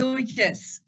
Yes,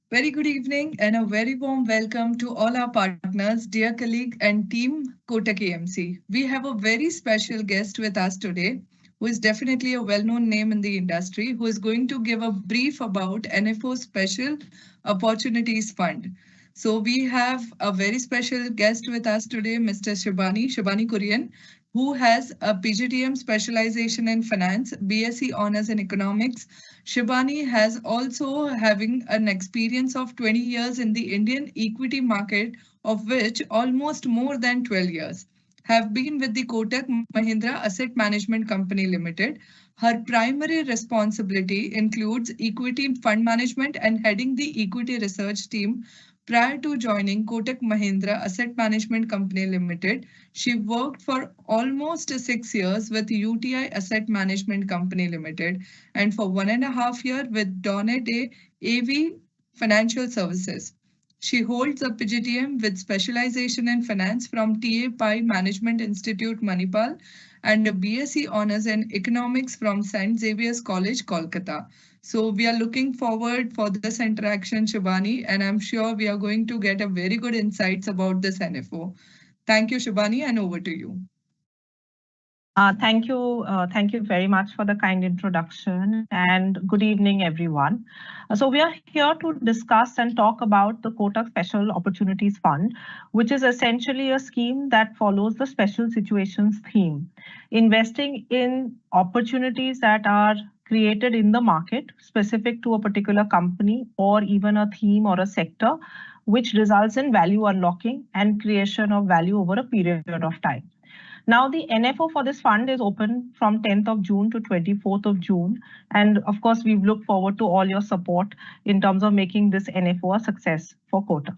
very good evening and a very warm welcome to all our partners, dear colleague and team Kotak AMC. We have a very special guest with us today who is definitely a well-known name in the industry who is going to give a brief about NFO Special Opportunities Fund. So we have a very special guest with us today, Mr. Shibani Kurian, who has a PGTM specialization in finance, BSc honors in economics. Shibani has also having an experience of 20 years in the Indian equity market, of which almost more than 12 years have been with the Kotak Mahindra Asset Management Company Limited. Her primary responsibility includes equity fund management and heading the equity research team. Prior to joining Kotak Mahindra Asset Management Company Limited, she worked for almost 6 years with UTI Asset Management Company Limited and for 1.5 years with Donnet AV Financial Services. She holds a PGTM with specialization in finance from TA Pai Management Institute, Manipal, and a BSc honors in economics from St. Xavier's College, Kolkata. So we are looking forward for this interaction, Shibani, and I'm sure we are going to get a very good insights about this NFO. Thank you, Shibani, and over to you. Thank you. Thank you very much for the kind introduction and good evening, everyone. So we are here to discuss and talk about the Kotak Special Opportunities Fund, which is essentially a scheme that follows the special situations theme, investing in opportunities that are created in the market specific to a particular company or even a theme or a sector, which results in value unlocking and creation of value over a period of time. Now, the NFO for this fund is open from 10th of June to 24th of June. And of course, we look forward to all your support in terms of making this NFO a success for Kotak.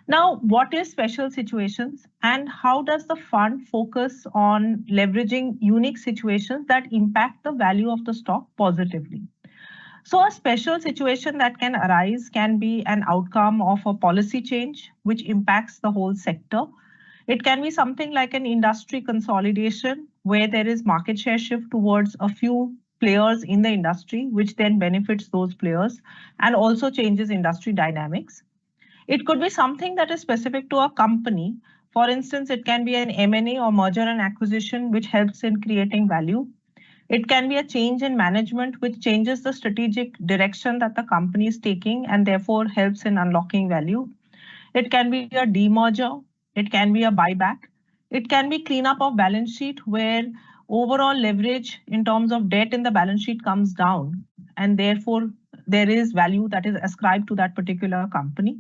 Now, what is special situations and how does the fund focus on leveraging unique situations that impact the value of the stock positively? So a special situation that can arise can be an outcome of a policy change which impacts the whole sector. It can be something like an industry consolidation where there is market share shift towards a few players in the industry, which then benefits those players and also changes industry dynamics. It could be something that is specific to a company. For instance, it can be an M&A or merger and acquisition, which helps in creating value. It can be a change in management, which changes the strategic direction that the company is taking and therefore helps in unlocking value. It can be a demerger. It can be a buyback. It can be cleanup of balance sheet where overall leverage in terms of debt in the balance sheet comes down and therefore there is value that is ascribed to that particular company.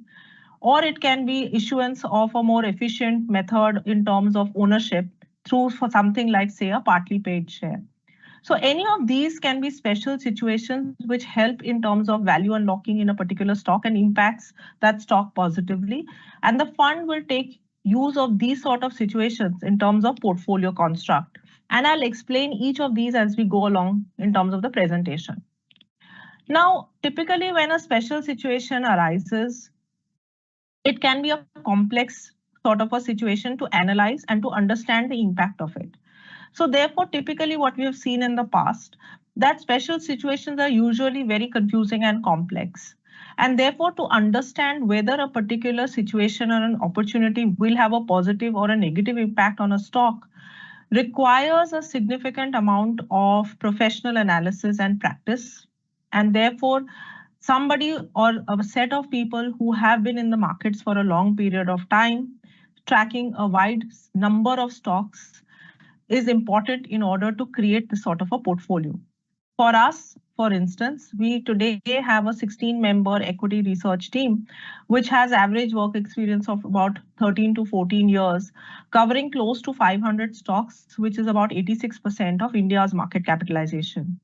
Or it can be issuance of a more efficient method in terms of ownership through for something like, say, a partly paid share. So any of these can be special situations which help in terms of value unlocking in a particular stock and impacts that stock positively. And the fund will take use of these sort of situations in terms of portfolio construct. And I'll explain each of these as we go along in terms of the presentation. Now, typically when a special situation arises, it can be a complex sort of a situation to analyze and to understand the impact of it. So therefore, typically what we have seen in the past, that special situations are usually very confusing and complex. And therefore, to understand whether a particular situation or an opportunity will have a positive or a negative impact on a stock requires a significant amount of professional analysis and practice. And therefore, somebody or a set of people who have been in the markets for a long period of time, tracking a wide number of stocks is important in order to create this sort of a portfolio. For us, for instance, we today have a 16-member equity research team, which has average work experience of about 13 to 14 years, covering close to 500 stocks, which is about 86% of India's market capitalization.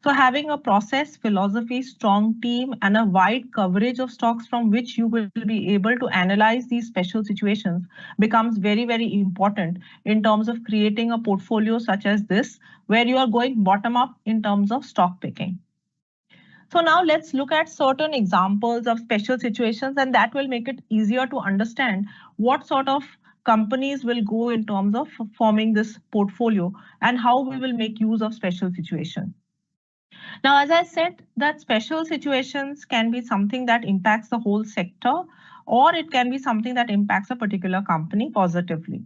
So having a process, philosophy, strong team, and a wide coverage of stocks from which you will be able to analyze these special situations becomes very, very important in terms of creating a portfolio such as this, where you are going bottom up in terms of stock picking. So now let's look at certain examples of special situations, and that will make it easier to understand what sort of companies will go in terms of forming this portfolio and how we will make use of special situations. Now, as I said, that special situations can be something that impacts the whole sector, or it can be something that impacts a particular company positively.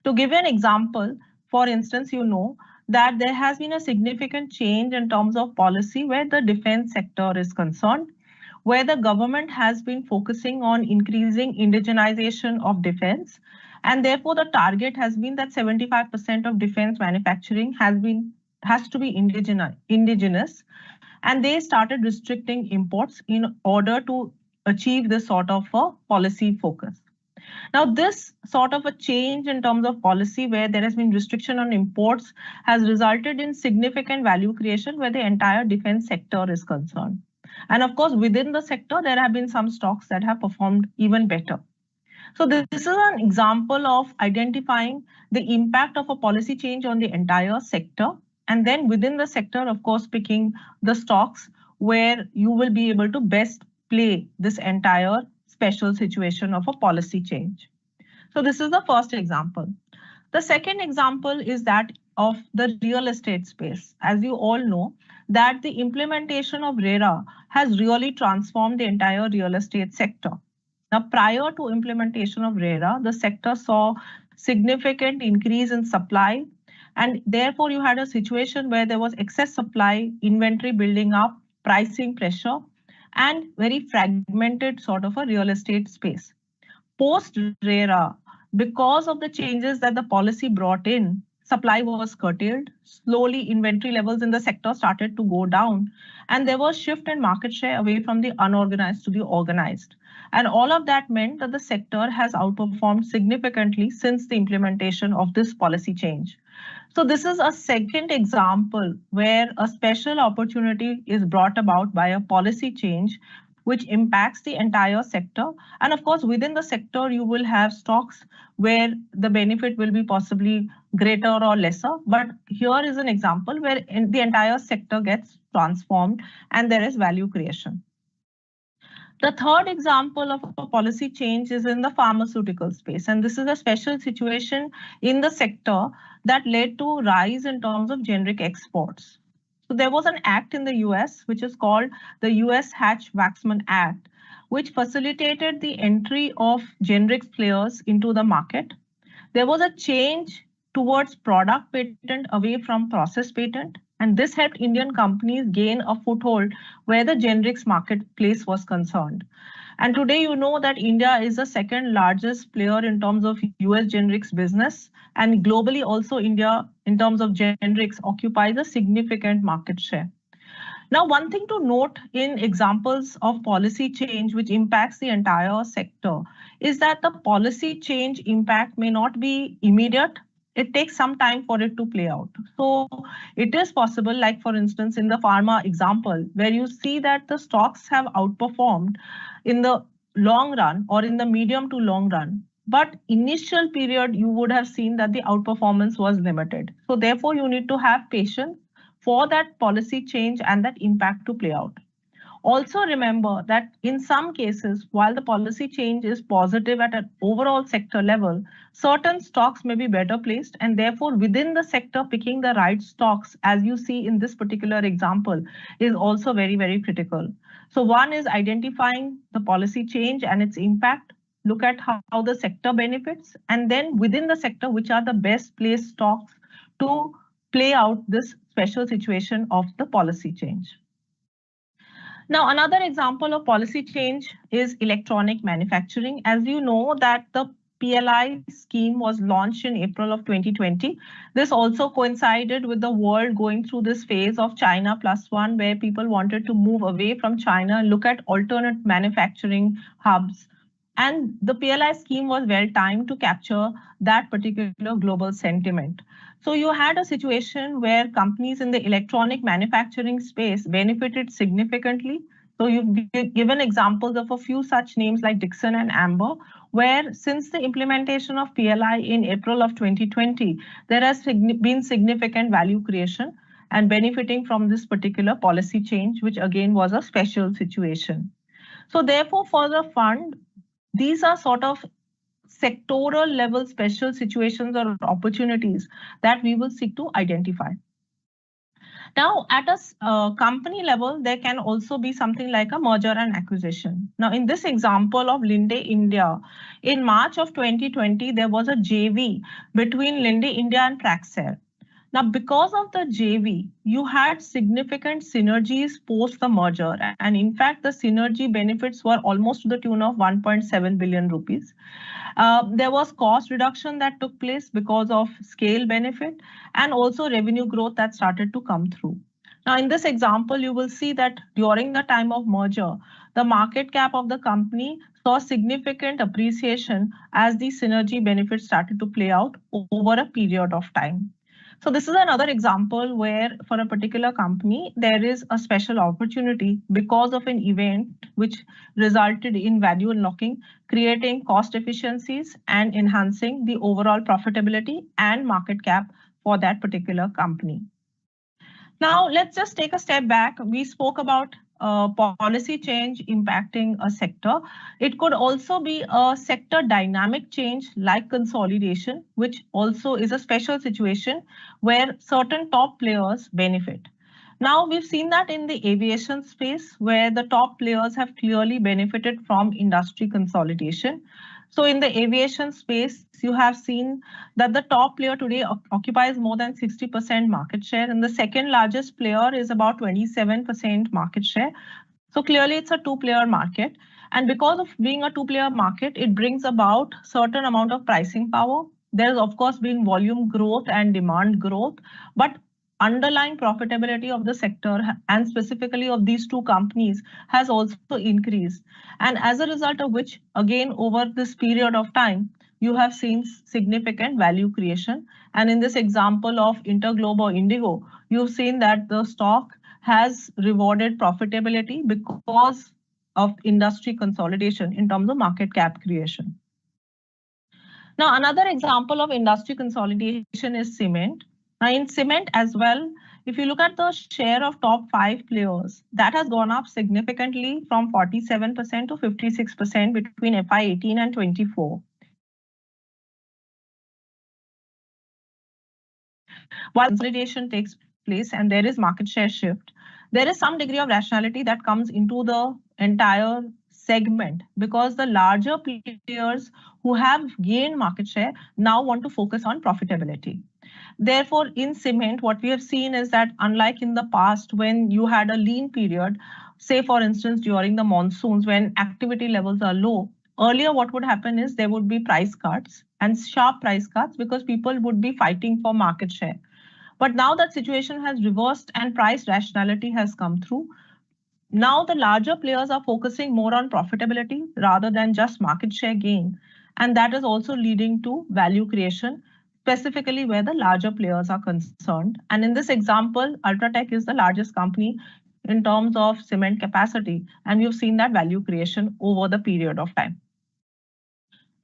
To give you an example, for instance, you know that there has been a significant change in terms of policy where the defense sector is concerned, where the government has been focusing on increasing indigenization of defense. And therefore, the target has been that 75% of defense manufacturing has to be indigenous, and they started restricting imports in order to achieve this sort of a policy focus. Now, this sort of a change in terms of policy where there has been restriction on imports has resulted in significant value creation where the entire defense sector is concerned. And of course, within the sector, there have been some stocks that have performed even better. So this is an example of identifying the impact of a policy change on the entire sector. And then within the sector, of course, picking the stocks where you will be able to best play this entire special situation of a policy change. So this is the first example. The second example is that of the real estate space. As you all know, that the implementation of RERA has really transformed the entire real estate sector. Now, prior to implementation of RERA, the sector saw significant increase in supply, and therefore you had a situation where there was excess supply, inventory building up, pricing pressure, and very fragmented sort of a real estate space. Post RERA, because of the changes that the policy brought in, supply was curtailed. Slowly, inventory levels in the sector started to go down, and there was shift in market share away from the unorganized to the organized. And all of that meant that the sector has outperformed significantly since the implementation of this policy change. So this is a second example where a special opportunity is brought about by a policy change which impacts the entire sector. And of course, within the sector, you will have stocks where the benefit will be possibly greater or lesser. But here is an example where the entire sector gets transformed and there is value creation. The third example of a policy change is in the pharmaceutical space. And this is a special situation in the sector that led to rise in terms of generic exports. So there was an act in the US, which is called the US Hatch-Waxman Act, which facilitated the entry of generic players into the market. There was a change towards product patent away from process patent, and this helped Indian companies gain a foothold where the generics marketplace was concerned. And today you know that India is the second largest player in terms of US generics business, and globally also India in terms of generics occupies a significant market share. Now, one thing to note in examples of policy change which impacts the entire sector is that the policy change impact may not be immediate. It takes some time for it to play out. So it is possible, like for instance, in the pharma example, where you see that the stocks have outperformed in the long run or in the medium to long run. But initial period, you would have seen that the outperformance was limited. So therefore, you need to have patience for that policy change and that impact to play out. Also remember that in some cases, while the policy change is positive at an overall sector level, certain stocks may be better placed, and therefore within the sector, picking the right stocks, as you see in this particular example, is also very, very critical. So one is identifying the policy change and its impact, look at how the sector benefits, and then within the sector, which are the best placed stocks to play out this special situation of the policy change. Now, another example of policy change is electronic manufacturing. As you know that the PLI scheme was launched in April of 2020. This also coincided with the world going through this phase of China plus one, where people wanted to move away from China and look at alternate manufacturing hubs. And the PLI scheme was well timed to capture that particular global sentiment. So you had a situation where companies in the electronic manufacturing space benefited significantly. So you've given examples of a few such names like Dixon and Amber, where since the implementation of PLI in April of 2020, there has been significant value creation and benefiting from this particular policy change, which again was a special situation. So therefore, for the fund, these are sort of sectoral level special situations or opportunities that we will seek to identify. Now, at a company level, there can also be something like a merger and acquisition. Now, in this example of Linde India, in March of 2020, there was a JV between Linde India and Praxair. Now, because of the JV, you had significant synergies post the merger. And in fact, the synergy benefits were almost to the tune of 1.7 billion rupees. There was cost reduction that took place because of scale benefit and also revenue growth that started to come through. Now, in this example, you will see that during the time of merger, the market cap of the company saw significant appreciation as the synergy benefits started to play out over a period of time. So this is another example where for a particular company, there is a special opportunity because of an event which resulted in value unlocking, creating cost efficiencies and enhancing the overall profitability and market cap for that particular company. Now, let's just take a step back. We spoke about policy change impacting a sector. It could also be a sector dynamic change like consolidation, which also is a special situation where certain top players benefit. Now, we've seen that in the aviation space where the top players have clearly benefited from industry consolidation. So in the aviation space, you have seen that the top player today occupies more than 60% market share, and the second largest player is about 27% market share. So clearly it's a two-player market. And because of being a two-player market, it brings about certain amount of pricing power. There's of course been volume growth and demand growth, but underlying profitability of the sector and specifically of these two companies has also increased. And as a result of which, again, over this period of time, you have seen significant value creation. And in this example of Interglobe or Indigo, you've seen that the stock has rewarded profitability because of industry consolidation in terms of market cap creation. Now, another example of industry consolidation is cement. Now, in cement as well, if you look at the share of top 5 players, that has gone up significantly from 47% to 56% between FY18 and 24. While consolidation takes place and there is market share shift, there is some degree of rationality that comes into the entire segment because the larger players who have gained market share now want to focus on profitability. Therefore, in cement, what we have seen is that unlike in the past, when you had a lean period, say for instance, during the monsoons, when activity levels are low, earlier what would happen is there would be price cuts and sharp price cuts because people would be fighting for market share. But now that situation has reversed and price rationality has come through. Now the larger players are focusing more on profitability rather than just market share gain. And that is also leading to value creation, specifically where the larger players are concerned. And in this example, Ultratech is the largest company in terms of cement capacity. And you've seen that value creation over the period of time.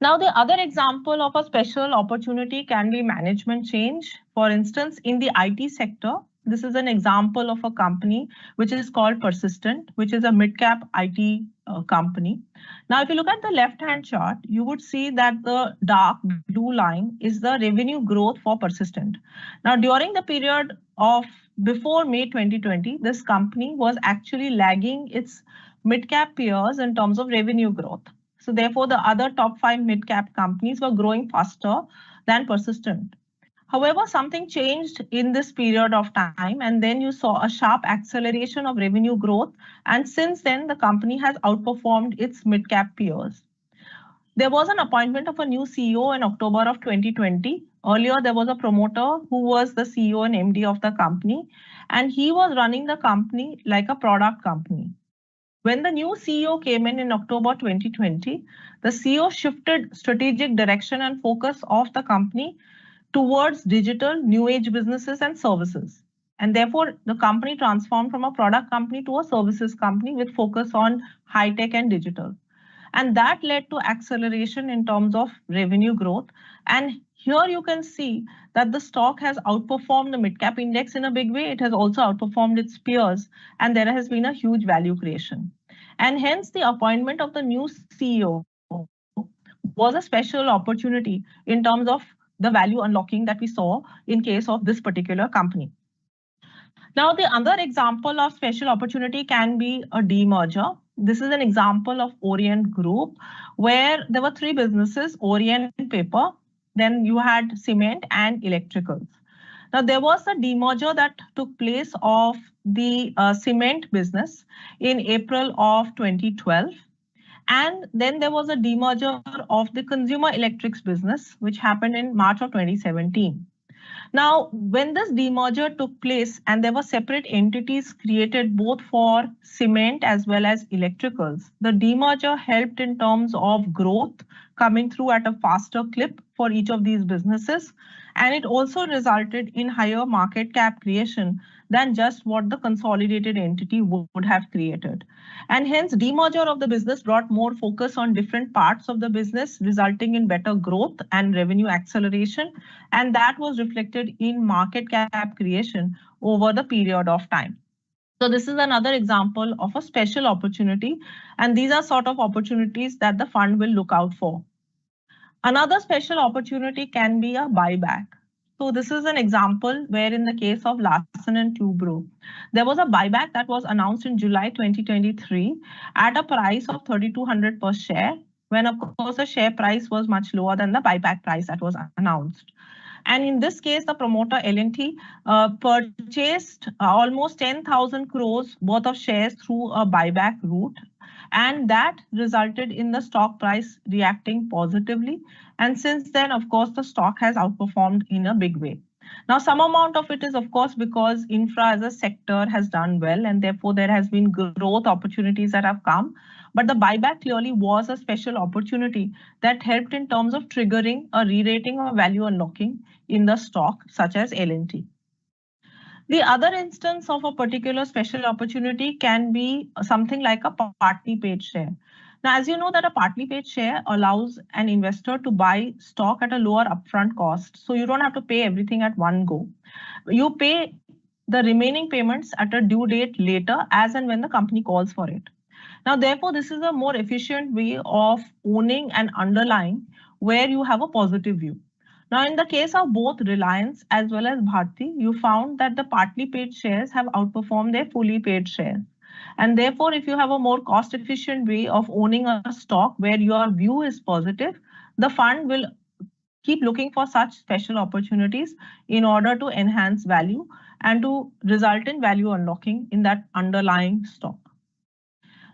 Now, the other example of a special opportunity can be management change. For instance, in the IT sector, this is an example of a company which is called Persistent, which is a mid-cap IT company. Now, if you look at the left-hand chart, you would see that the dark blue line is the revenue growth for Persistent. Now, during the period of before May 2020, this company was actually lagging its mid-cap peers in terms of revenue growth. So therefore, the other top 5 mid-cap companies were growing faster than Persistent. However, something changed in this period of time, and then you saw a sharp acceleration of revenue growth. And since then, the company has outperformed its mid-cap peers. There was an appointment of a new CEO in October of 2020. Earlier, there was a promoter who was the CEO and MD of the company, and he was running the company like a product company. When the new CEO came in October 2020, the CEO shifted strategic direction and focus of the company towards digital, new age businesses and services. And therefore, the company transformed from a product company to a services company with focus on high tech and digital. And that led to acceleration in terms of revenue growth. And here you can see that the stock has outperformed the mid-cap index in a big way. It has also outperformed its peers, and there has been a huge value creation. And hence the appointment of the new CEO was a special opportunity in terms of the value unlocking that we saw in case of this particular company. Now, the other example of special opportunity can be a demerger. This is an example of Orient Group, where there were three businesses, Orient Paper, then you had cement and electricals. Now, there was a demerger that took place of the cement business in April of 2012. And then there was a demerger of the consumer electrics business, which happened in March of 2017. Now, when this demerger took place and there were separate entities created both for cement as well as electricals, the demerger helped in terms of growth coming through at a faster clip for each of these businesses. And it also resulted in higher market cap creation than just what the consolidated entity would have created. And hence, demerger of the business brought more focus on different parts of the business, resulting in better growth and revenue acceleration. And that was reflected in market cap creation over the period of time. So this is another example of a special opportunity. And these are sort of opportunities that the fund will look out for. Another special opportunity can be a buyback. So this is an example where in the case of Larsen and Toubro, there was a buyback that was announced in July 2023 at a price of 3,200 per share, when of course the share price was much lower than the buyback price that was announced. And in this case, the promoter L&T purchased almost 10,000 crores worth of shares through a buyback route. And that resulted in the stock price reacting positively. And since then, of course, the stock has outperformed in a big way. Now, some amount of it is, of course, because infra as a sector has done well, and therefore there has been growth opportunities that have come. But the buyback clearly was a special opportunity that helped in terms of triggering a re-rating or value unlocking in the stock, such as L&T. The other instance of a particular special opportunity can be something like a partly paid share. Now, as you know that a partly paid share allows an investor to buy stock at a lower upfront cost. So you don't have to pay everything at one go. You pay the remaining payments at a due date later as and when the company calls for it. Now, therefore, this is a more efficient way of owning an underlying where you have a positive view. Now, in the case of both Reliance as well as Bharti, you found that the partly paid shares have outperformed their fully paid shares. And therefore, if you have a more cost efficient way of owning a stock where your view is positive, the fund will keep looking for such special opportunities in order to enhance value and to result in value unlocking in that underlying stock.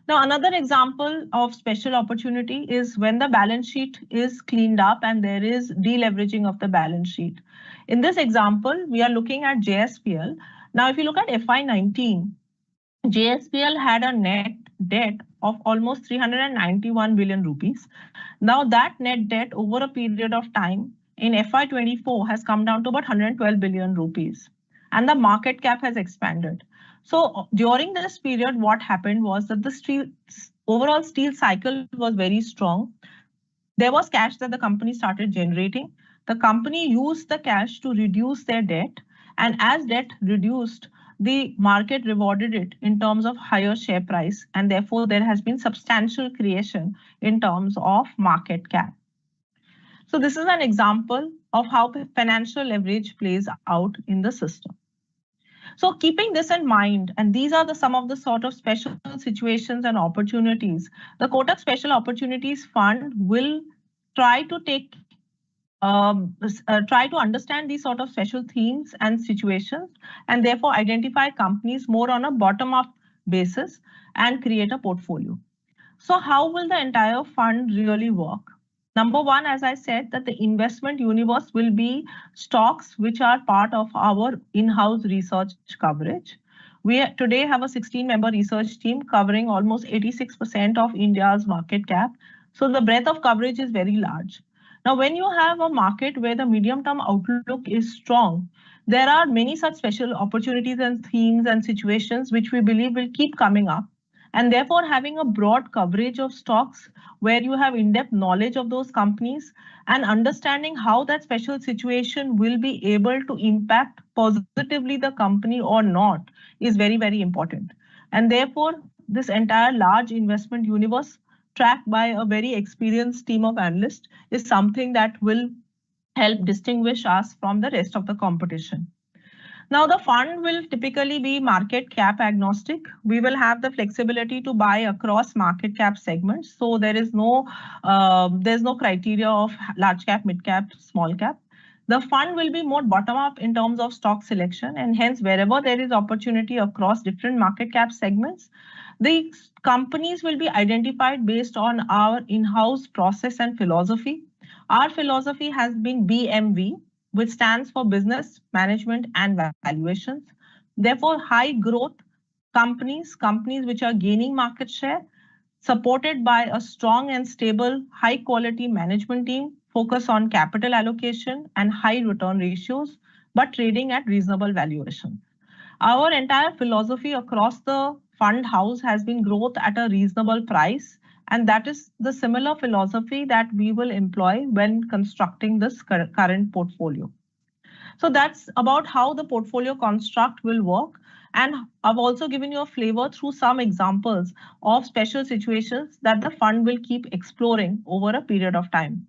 Now, another example of special opportunity is when the balance sheet is cleaned up and there is deleveraging of the balance sheet. In this example, we are looking at JSPL. Now, if you look at FY19, JSPL had a net debt of almost 391 billion rupees. Now, that net debt over a period of time in FY24 has come down to about 112 billion rupees, and the market cap has expanded. So during this period, what happened was that the overall steel cycle was very strong. There was cash that the company started generating. The company used the cash to reduce their debt. And as debt reduced, the market rewarded it in terms of higher share price. And therefore, there has been substantial creation in terms of market cap. So this is an example of how financial leverage plays out in the system. So keeping this in mind, and these are some of the sort of special situations and opportunities, the Kotak Special Opportunities Fund will try to try to understand these sort of special themes and situations, and therefore identify companies more on a bottom-up basis and create a portfolio. So how will the entire fund really work? Number one, as I said, that the investment universe will be stocks which are part of our in-house research coverage. We today have a 16-member research team covering almost 86% of India's market cap. So the breadth of coverage is very large. Now, when you have a market where the medium-term outlook is strong, there are many such special opportunities and themes and situations which we believe will keep coming up. And therefore, having a broad coverage of stocks where you have in-depth knowledge of those companies and understanding how that special situation will be able to impact positively the company or not is very, very important. And therefore, this entire large investment universe tracked by a very experienced team of analysts is something that will help distinguish us from the rest of the competition. Now, the fund will typically be market cap agnostic. We will have the flexibility to buy across market cap segments. So there's no criteria of large cap, mid cap, small cap. The fund will be more bottom up in terms of stock selection, and hence wherever there is opportunity across different market cap segments, the companies will be identified based on our in-house process and philosophy. Our philosophy has been BMV, which stands for business, management, and valuations. Therefore, high growth companies which are gaining market share, supported by a strong and stable, high quality management team, focus on capital allocation and high return ratios, but trading at reasonable valuation. Our entire philosophy across the fund house has been growth at a reasonable price. And that is the similar philosophy that we will employ when constructing this current portfolio. So that's about how the portfolio construct will work. And I've also given you a flavor through some examples of special situations that the fund will keep exploring over a period of time.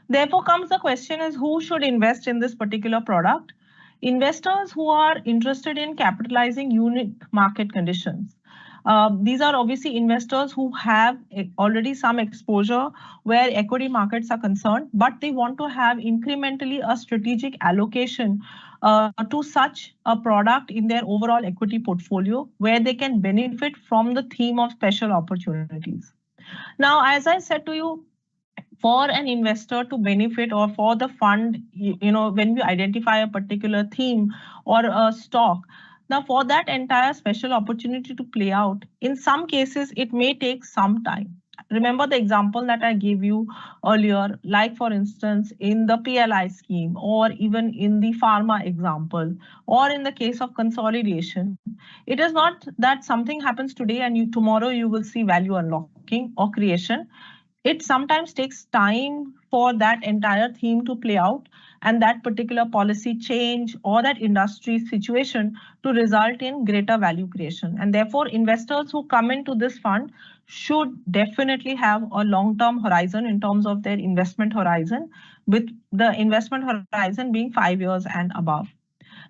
Therefore comes the question is who should invest in this particular product? Investors who are interested in capitalizing unique market conditions. These are obviously investors who have already some exposure where equity markets are concerned, but they want to have incrementally a strategic allocation to such a product in their overall equity portfolio where they can benefit from the theme of special opportunities. Now, as I said to you, for an investor to benefit or for the fund, when we identify a particular theme or a stock, now for that entire special opportunity to play out, in some cases, it may take some time. Remember the example that I gave you earlier, like for instance, in the PLI scheme or even in the pharma example, or in the case of consolidation, it is not that something happens today and tomorrow you will see value unlocking or creation. It sometimes takes time for that entire theme to play out and that particular policy change or that industry situation to result in greater value creation. And therefore, investors who come into this fund should definitely have a long-term horizon in terms of their investment horizon, with the investment horizon being 5 years and above.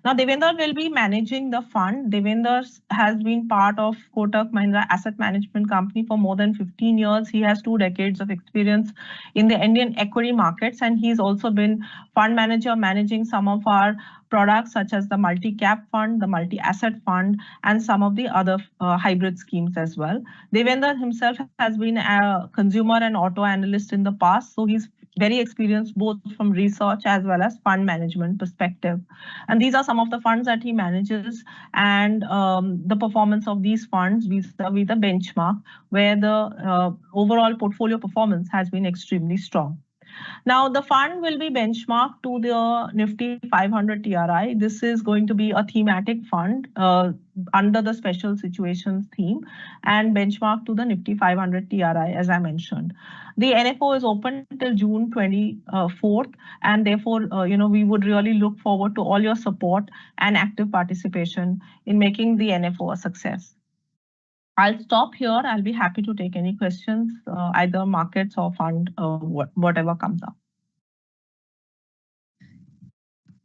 Now, Devender will be managing the fund. Devender has been part of Kotak Mahindra Asset Management Company for more than 15 years. He has 2 decades of experience in the Indian equity markets, and he's also been fund manager managing some of our products such as the multi-cap fund, the multi-asset fund, and some of the other hybrid schemes as well. Devender himself has been a consumer and auto analyst in the past, so he's very experienced both from research as well as fund management perspective. And these are some of the funds that he manages, and the performance of these funds vis-a-vis the benchmark, where the overall portfolio performance has been extremely strong. Now, the fund will be benchmarked to the Nifty 500 TRI. This is going to be a thematic fund under the special situations theme and benchmarked to the Nifty 500 TRI, as I mentioned. The NFO is open till June 24th, and therefore, we would really look forward to all your support and active participation in making the NFO a success. I'll stop here. I'll be happy to take any questions, either markets or fund, whatever comes up.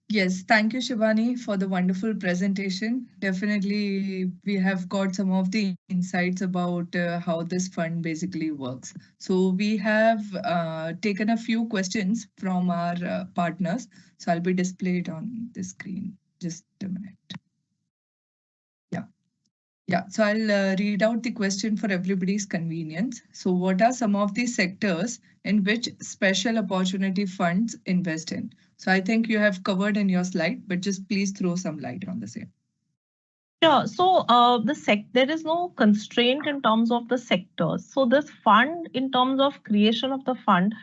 Yes, thank you, Shivani, for the wonderful presentation. Definitely, we have got some of the insights about how this fund basically works. So we have taken a few questions from our partners. So I'll be displayed on the screen. Just a minute. Yeah, so I'll read out the question for everybody's convenience. So what are some of the sectors in which special opportunity funds invest in? So I think you have covered in your slide, but just please throw some light on the same. Sure. So there is no constraint in terms of the sectors. So this fund, in terms of creation of the fund,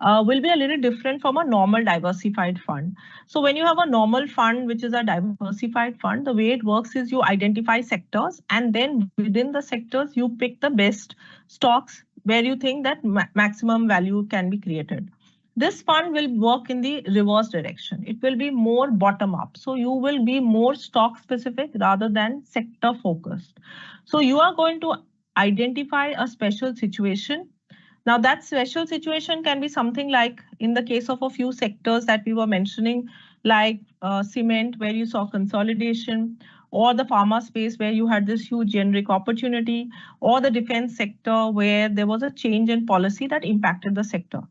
will be a little different from a normal diversified fund. So when you have a normal fund, which is a diversified fund, the way it works is you identify sectors, and then within the sectors, you pick the best stocks where you think that maximum value can be created. This fund will work in the reverse direction. It will be more bottom up. So you will be more stock specific rather than sector focused. So you are going to identify a special situation. Now, that special situation can be something like in the case of a few sectors that we were mentioning, like cement, where you saw consolidation, or the pharma space where you had this huge generic opportunity, or the defense sector where there was a change in policy that impacted the sector.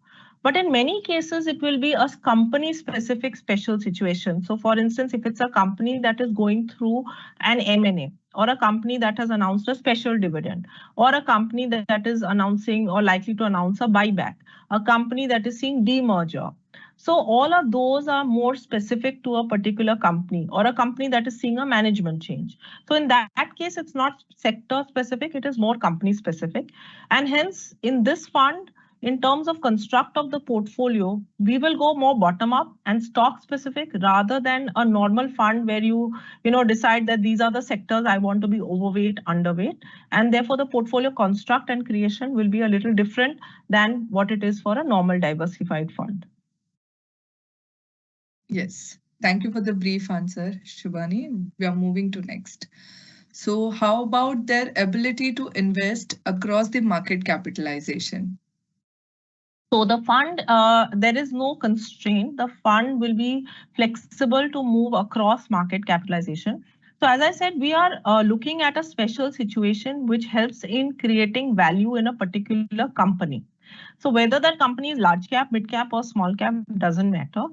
But in many cases, it will be a company specific special situation. So for instance, if it's a company that is going through an M&A, or a company that has announced a special dividend, or a company that is announcing or likely to announce a buyback, a company that is seeing demerger. So all of those are more specific to a particular company, or a company that is seeing a management change. So in that case, it's not sector specific, it is more company specific. And hence in this fund, in terms of construct of the portfolio, we will go more bottom up and stock specific rather than a normal fund where you decide that these are the sectors I want to be overweight, underweight, and therefore the portfolio construct and creation will be a little different than what it is for a normal diversified fund. Yes, thank you for the brief answer, Shubhani. We are moving to next. So, how about their ability to invest across the market capitalization? So the fund, there is no constraint. The fund will be flexible to move across market capitalization. So as I said, we are looking at a special situation which helps in creating value in a particular company. So whether that company is large cap, mid cap, or small cap doesn't matter.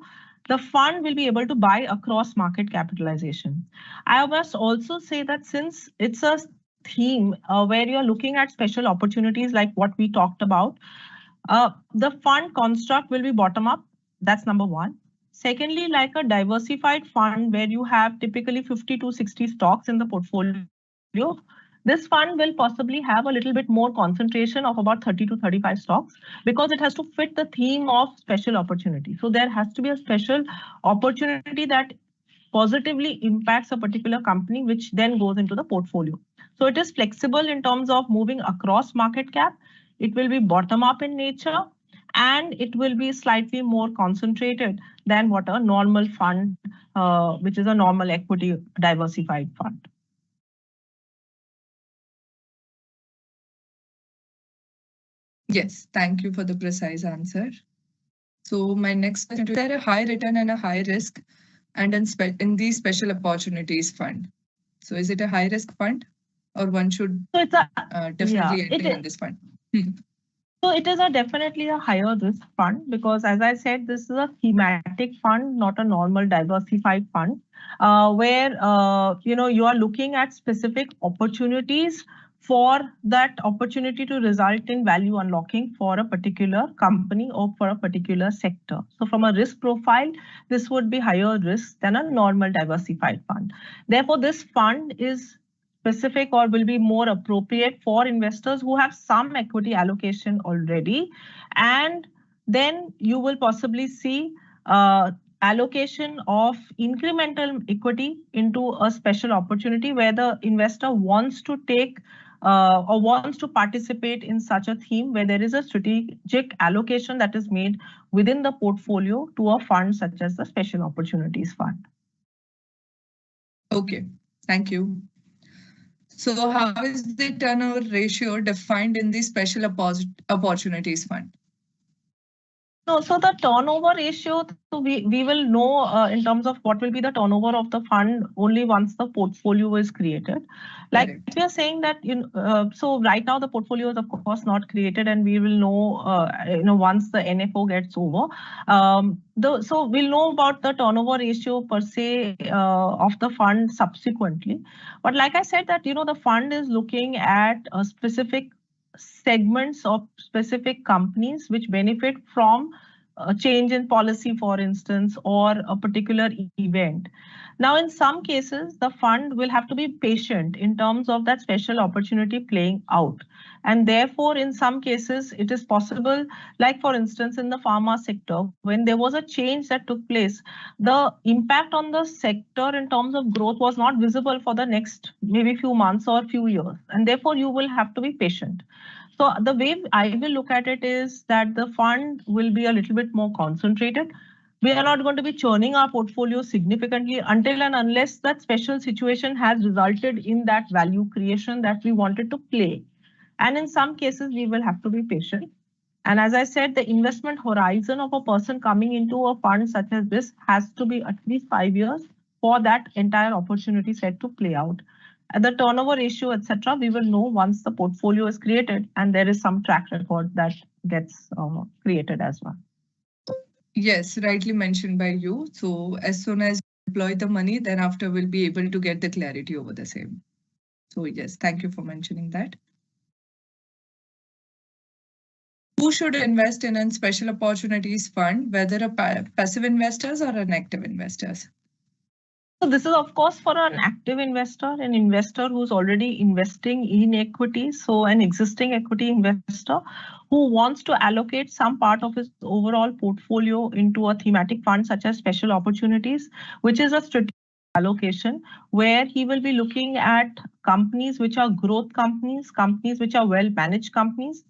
The fund will be able to buy across market capitalization. I must also say that since it's a theme where you're looking at special opportunities like what we talked about, the fund construct will be bottom up. That's number one. Secondly, like a diversified fund where you have typically 50 to 60 stocks in the portfolio, this fund will possibly have a little bit more concentration of about 30 to 35 stocks because it has to fit the theme of special opportunity. So there has to be a special opportunity that positively impacts a particular company, which then goes into the portfolio. So it is flexible in terms of moving across market cap. It will be bottom up in nature, and it will be slightly more concentrated than what a normal fund, which is a normal equity diversified fund. Yes, thank you for the precise answer. So, my next question: is there a high return and a high risk, and in the special opportunities fund? So, is it a high risk fund, or one should So it's definitely enter in this fund? So it is definitely a higher risk fund because, as I said, this is a thematic fund, not a normal diversified fund, where you are looking at specific opportunities for that opportunity to result in value unlocking for a particular company or for a particular sector. So from a risk profile, this would be higher risk than a normal diversified fund. Therefore, this fund is specific or will be more appropriate for investors who have some equity allocation already. And then you will possibly see allocation of incremental equity into a special opportunity where the investor wants to take or wants to participate in such a theme where there is a strategic allocation that is made within the portfolio to a fund such as the Special Opportunities Fund. Okay, thank you. So, how is the turnover ratio defined in the Special Opportunities Fund? No, so the turnover ratio, so we will know in terms of what will be the turnover of the fund only once the portfolio is created. Like Correct. we are saying that so right now the portfolio is of course not created, and we will know once the NFO gets over. So we'll know about the turnover ratio per se of the fund subsequently. But like I said that the fund is looking at a specific segments of specific companies which benefit from a change in policy, for instance, or a particular event. Now, in some cases, the fund will have to be patient in terms of that special opportunity playing out. And therefore, in some cases, it is possible, like for instance, in the pharma sector, when there was a change that took place, the impact on the sector in terms of growth was not visible for the next maybe few months or few years. And therefore, you will have to be patient. So the way I will look at it is that the fund will be a little bit more concentrated. We are not going to be churning our portfolio significantly until and unless that special situation has resulted in that value creation that we wanted to play. And in some cases, we will have to be patient. And as I said, the investment horizon of a person coming into a fund such as this has to be at least 5 years for that entire opportunity set to play out. And the turnover ratio, etc., we will know once the portfolio is created and there is some track record that gets created as well. Yes, rightly mentioned by you. So as soon as you deploy the money, then after we'll be able to get the clarity over the same. So yes, thank you for mentioning that. Who should invest in a special opportunities fund, whether a passive investors or an active investors? So this is of course for an active investor, an investor who's already investing in equity. So an existing equity investor who wants to allocate some part of his overall portfolio into a thematic fund such as special opportunities, which is a strategic allocation where he will be looking at companies which are growth companies, companies which are well managed companies,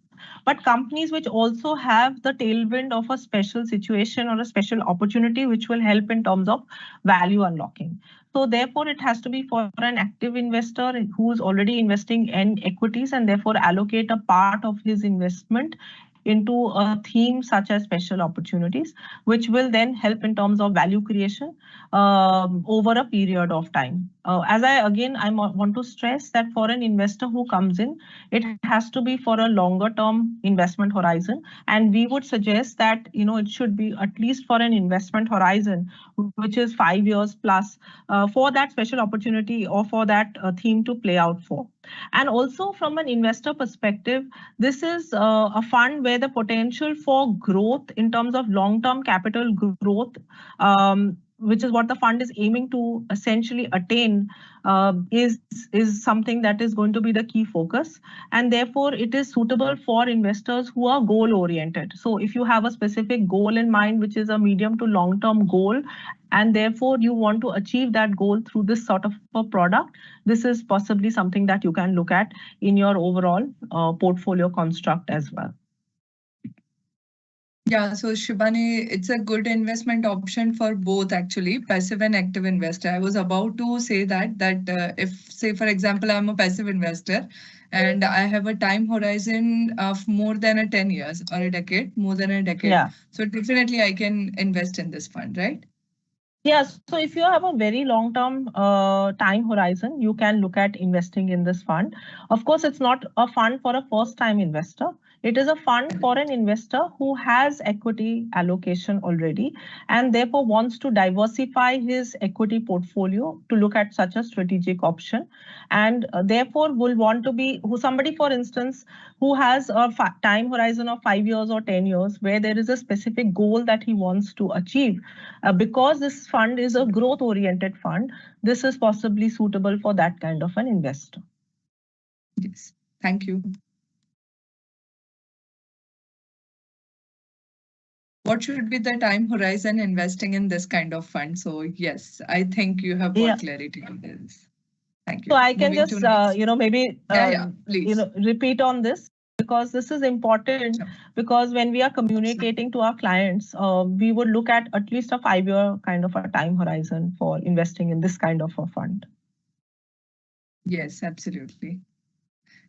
but companies which also have the tailwind of a special situation or a special opportunity which will help in terms of value unlocking. So therefore, it has to be for an active investor who's already investing in equities and therefore allocate a part of his investment into a theme such as special opportunities, which will then help in terms of value creation over a period of time. As I want to stress that for an investor who comes in, it has to be for a longer term investment horizon. And we would suggest that, it should be at least for an investment horizon, which is 5 years plus for that special opportunity or for that theme to play out for. And also from an investor perspective, this is a fund where the potential for growth in terms of long-term capital growth, which is what the fund is aiming to essentially attain, is something that is going to be the key focus. And therefore, it is suitable for investors who are goal oriented. So if you have a specific goal in mind, which is a medium to long-term goal, and therefore you want to achieve that goal through this sort of a product, this is possibly something that you can look at in your overall portfolio construct as well. Yeah, so Shibani, it's a good investment option for both actually, passive and active investor. I was about to say that if, say, for example, I'm a passive investor and I have a time horizon of more than a 10 years or a decade, more than a decade. Yeah. So definitely I can invest in this fund, right? Yes. So if you have a very long-term time horizon, you can look at investing in this fund. Of course, it's not a fund for a first-time investor. It is a fund for an investor who has equity allocation already and therefore wants to diversify his equity portfolio to look at such a strategic option. And therefore will want to be somebody, for instance, who has a time horizon of 5 years or 10 years where there is a specific goal that he wants to achieve. Because this fund is a growth oriented fund, this is possibly suitable for that kind of an investor. Yes, thank you. What should be the time horizon investing in this kind of fund? So yes, I think you have got clarity on this. Thank you. So I can Moving just, maybe, please. repeat on this because this is important. Because when we are communicating to our clients, we would look at least a 5-year kind of a time horizon for investing in this kind of a fund. Yes, absolutely.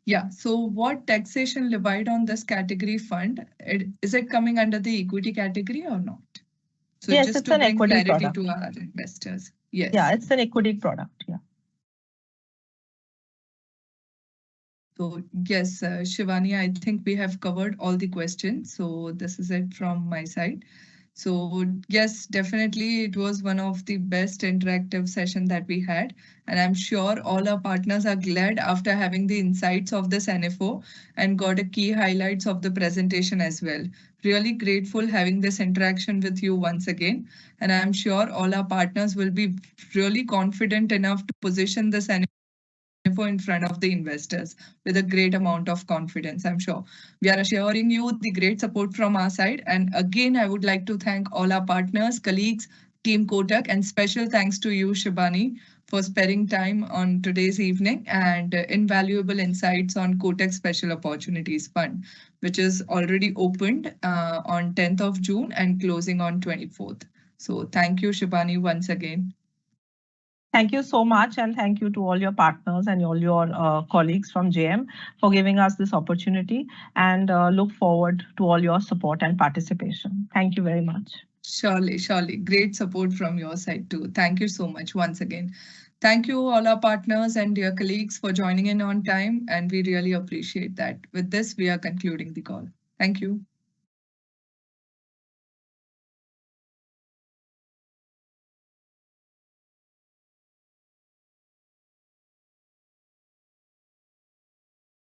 Yeah. So what taxation levied on this category fund? Is it coming under the equity category or not? So yes, just it's to an bring equity clarity product to our investors. Yes. Yeah, it's an equity product. Yeah. So yes, Shivani, I think we have covered all the questions. So this is it from my side. So yes, definitely it was one of the best interactive session that we had. And I'm sure all our partners are glad after having the insights of this NFO and got a key highlights of the presentation as well. Really grateful having this interaction with you once again. And I'm sure all our partners will be really confident enough to position this NFO in front of the investors with a great amount of confidence, I'm sure. We are assuring you the great support from our side. And again, I would like to thank all our partners, colleagues, Team Kotak, and special thanks to you, Shibani, for sparing time on today's evening and invaluable insights on Kotak Special Opportunities Fund, which is already opened on 10th of June and closing on 24th. So thank you, Shibani, once again. Thank you so much, and thank you to all your partners and all your colleagues from JM for giving us this opportunity, and look forward to all your support and participation. Thank you very much. Surely, surely. Great support from your side too. Thank you so much once again. Thank you, all our partners and dear colleagues, for joining in on time, and we really appreciate that. With this, we are concluding the call. Thank you.